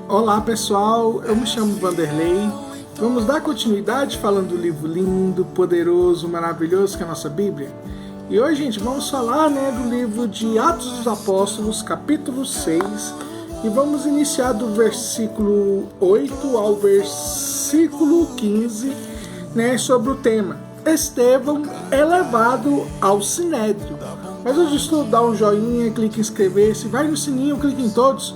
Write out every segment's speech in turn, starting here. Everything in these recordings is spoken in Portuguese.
Olá pessoal, eu me chamo Vanderlei. Vamos dar continuidade falando do livro lindo, poderoso, maravilhoso que é a nossa Bíblia. E hoje, gente, vamos falar do livro de Atos dos Apóstolos, capítulo 6. E vamos iniciar do versículo 8 ao versículo 15, sobre o tema Estevão é levado ao Sinédrio. Mas antes de tudo, dá um joinha, clique em inscrever-se, vai no sininho, clique em todos,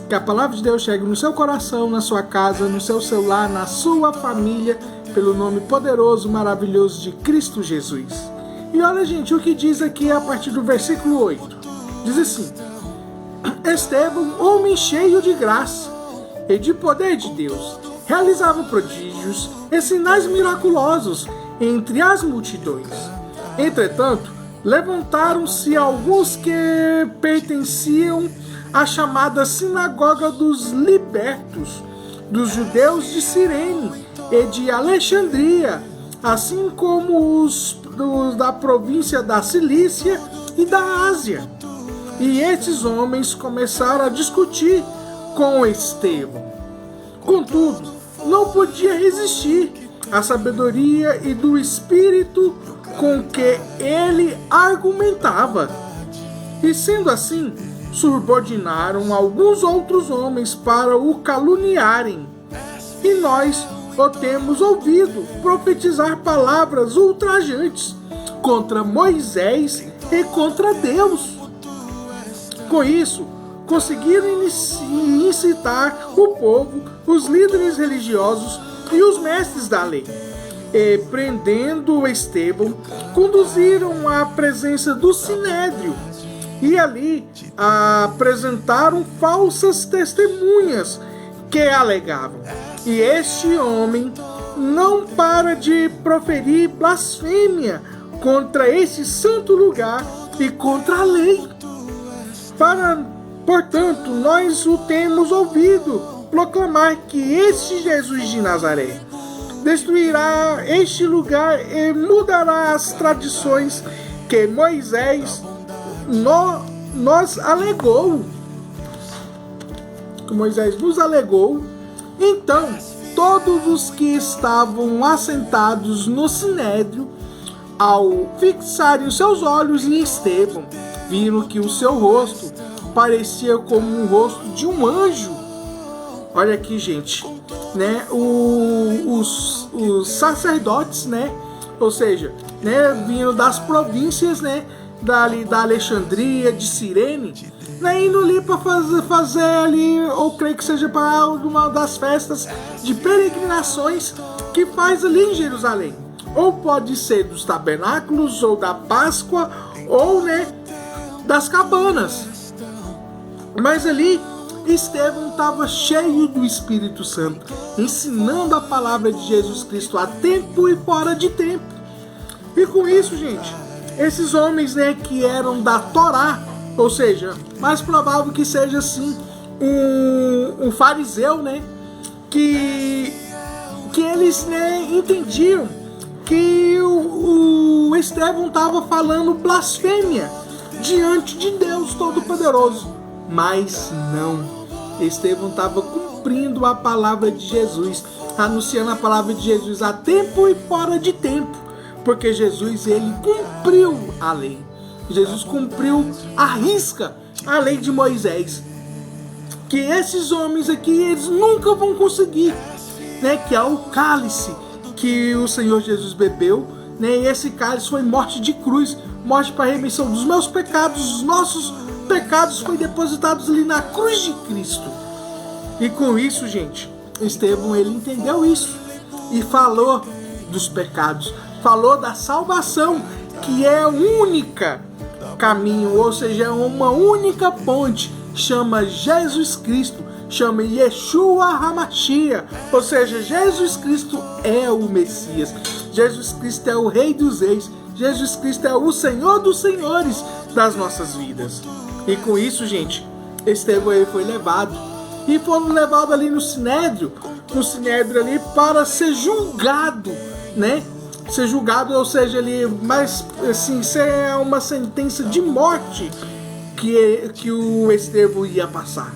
que a palavra de Deus chegue no seu coração, na sua casa, no seu celular, na sua família, pelo nome poderoso, maravilhoso de Cristo Jesus. E olha, gente, o que diz aqui a partir do versículo 8. Diz assim: Estevão, homem cheio de graça e de poder de Deus, realizava prodígios e sinais miraculosos entre as multidões. Entretanto, levantaram-se alguns que pertenciam à chamada Sinagoga dos Libertos, dos judeus de Cirene e de Alexandria, assim como os da província da Cilícia e da Ásia. E esses homens começaram a discutir com Estevão. Contudo, não podia resistir à sabedoria e do espírito com que ele argumentava. E sendo assim, subordinaram alguns outros homens para o caluniarem. E nós o temos ouvido profetizar palavras ultrajantes contra Moisés e contra Deus. Com isso, conseguiram incitar o povo, os líderes religiosos e os mestres da lei. E, prendendo Estevão, conduziram à presença do Sinédrio. E ali apresentaram falsas testemunhas que alegavam. E este homem não para de proferir blasfêmia contra este santo lugar e contra a lei. Portanto, nós o temos ouvido proclamar que este Jesus de Nazaré destruirá este lugar e mudará as tradições que Moisés nos alegou. Que Moisés nos alegou. Então, todos os que estavam assentados no Sinédrio, ao fixarem os seus olhos em Estevão, viram que o seu rosto parecia como um rosto de um anjo. Olha aqui, gente, os sacerdotes, ou seja, vindo das províncias, da Alexandria, de Cirene, indo ali para fazer ali, ou creio que seja para uma das festas de peregrinações que faz ali em Jerusalém. Ou pode ser dos tabernáculos, ou da Páscoa, ou das cabanas. Mas ali Estevão estava cheio do Espírito Santo, ensinando a palavra de Jesus Cristo a tempo e fora de tempo. E com isso, gente, esses homens que eram da Torá, ou seja, mais provável que seja assim um fariseu, que eles entendiam que o Estevão estava falando blasfêmia diante de Deus Todo-Poderoso. Mas não, Estevão estava cumprindo a palavra de Jesus, anunciando a palavra de Jesus a tempo e fora de tempo, porque Jesus, ele cumpriu a lei. Jesus cumpriu à risca a lei de Moisés, que esses homens aqui, eles nunca vão conseguir, que é o cálice que o Senhor Jesus bebeu, e esse cálice foi morte de cruz, morte para a remissão dos meus pecados, os nossos pecados foi depositados ali na cruz de Cristo. E com isso, gente, Estevão, ele entendeu isso e falou dos pecados, falou da salvação, que é o único caminho, ou seja, é uma única ponte, chama Jesus Cristo, chama Yeshua HaMashiach, ou seja, Jesus Cristo é o Messias, Jesus Cristo é o Rei dos Reis, Jesus Cristo é o Senhor dos Senhores das nossas vidas. E com isso, gente, Estevão, ele foi levado. E foram levados ali no Sinédrio ali para ser julgado, Ser julgado, ou seja, ali, mas assim, ser uma sentença de morte que o Estevão ia passar.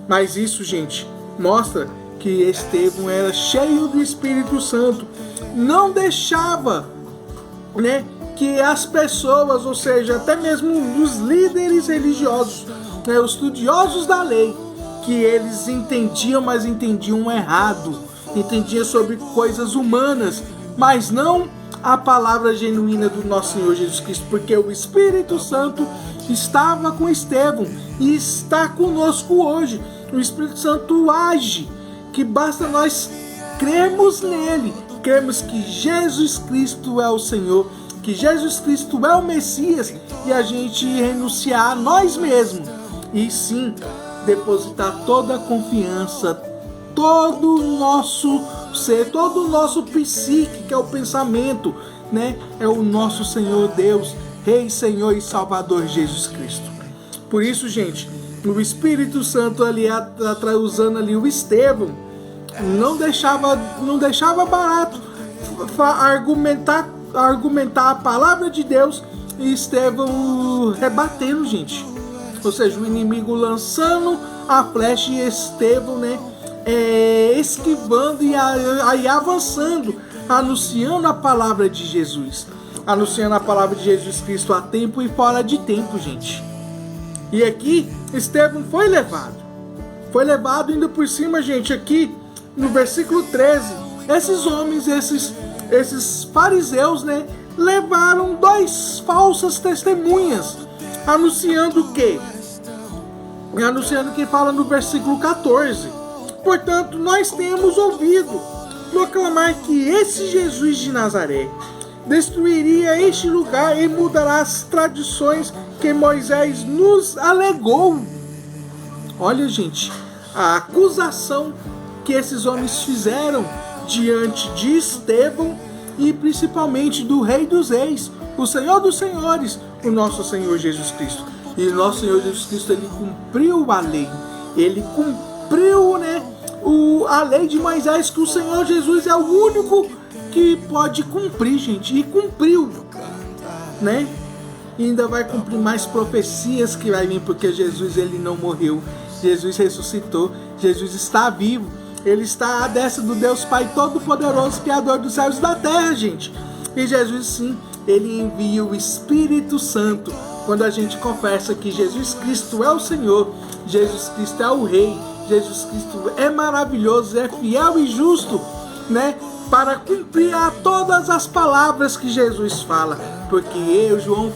Mas isso, gente, mostra que Estevão era cheio do Espírito Santo, não deixava, né, que as pessoas, ou seja, até mesmo os líderes religiosos, né, os estudiosos da lei, que eles entendiam, mas entendiam errado, entendiam sobre coisas humanas, mas não a palavra genuína do nosso Senhor Jesus Cristo, porque o Espírito Santo estava com Estevão e está conosco hoje. O Espírito Santo age, que basta nós crermos nele, crermos que Jesus Cristo é o Senhor, que Jesus Cristo é o Messias, e a gente renunciar a nós mesmos e sim depositar toda a confiança, todo o nosso ser, todo o nosso psique, que é o pensamento, né? É o nosso Senhor Deus, Rei, Senhor e Salvador Jesus Cristo. Por isso, gente, o Espírito Santo ali, usando ali o Estevão, não deixava barato argumentar a palavra de Deus, e Estevão rebatendo, gente. Ou seja, o inimigo lançando a flecha e Estevão, né, esquivando e aí avançando, anunciando a palavra de Jesus, anunciando a palavra de Jesus Cristo a tempo e fora de tempo, gente. E aqui Estevão foi levado indo por cima, gente. Aqui no versículo 13, esses homens, esses fariseus, né, levaram 2 falsas testemunhas, anunciando o quê? Anunciando que fala no versículo 14: portanto, nós temos ouvido proclamar que esse Jesus de Nazaré destruiria este lugar e mudará as tradições que Moisés nos alegou. Olha, gente, a acusação que esses homens fizeram diante de Estevão e principalmente do Rei dos Reis, o Senhor dos Senhores, o nosso Senhor Jesus Cristo. E o nosso Senhor Jesus Cristo, ele cumpriu a lei, ele cumpriu, né, a lei de Moisés, que o Senhor Jesus é o único que pode cumprir, gente, e cumpriu, né? E ainda vai cumprir mais profecias que vai vir, porque Jesus, ele não morreu, Jesus ressuscitou, Jesus está vivo, ele está à destra do Deus Pai Todo-Poderoso, Criador dos céus e da terra, gente. E Jesus, sim, ele envia o Espírito Santo. Quando a gente confessa que Jesus Cristo é o Senhor, Jesus Cristo é o Rei, Jesus Cristo é maravilhoso, é fiel e justo, né, para cumprir a todas as palavras que Jesus fala. Porque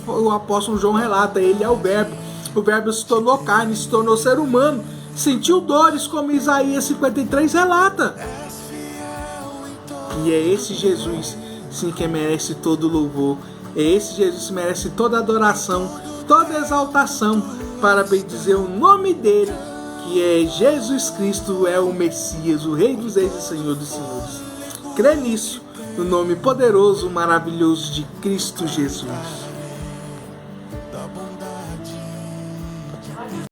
o apóstolo João relata, ele é o Verbo se tornou carne, se tornou ser humano, sentiu dores, como Isaías 53 relata. E é esse Jesus, sim, que merece todo louvor. É esse Jesus que merece toda adoração, toda exaltação, para bendizer o nome dele, que é Jesus Cristo, é o Messias, o Rei dos Reis e Senhor dos Senhores. Crê nisso, no nome poderoso, maravilhoso de Cristo Jesus.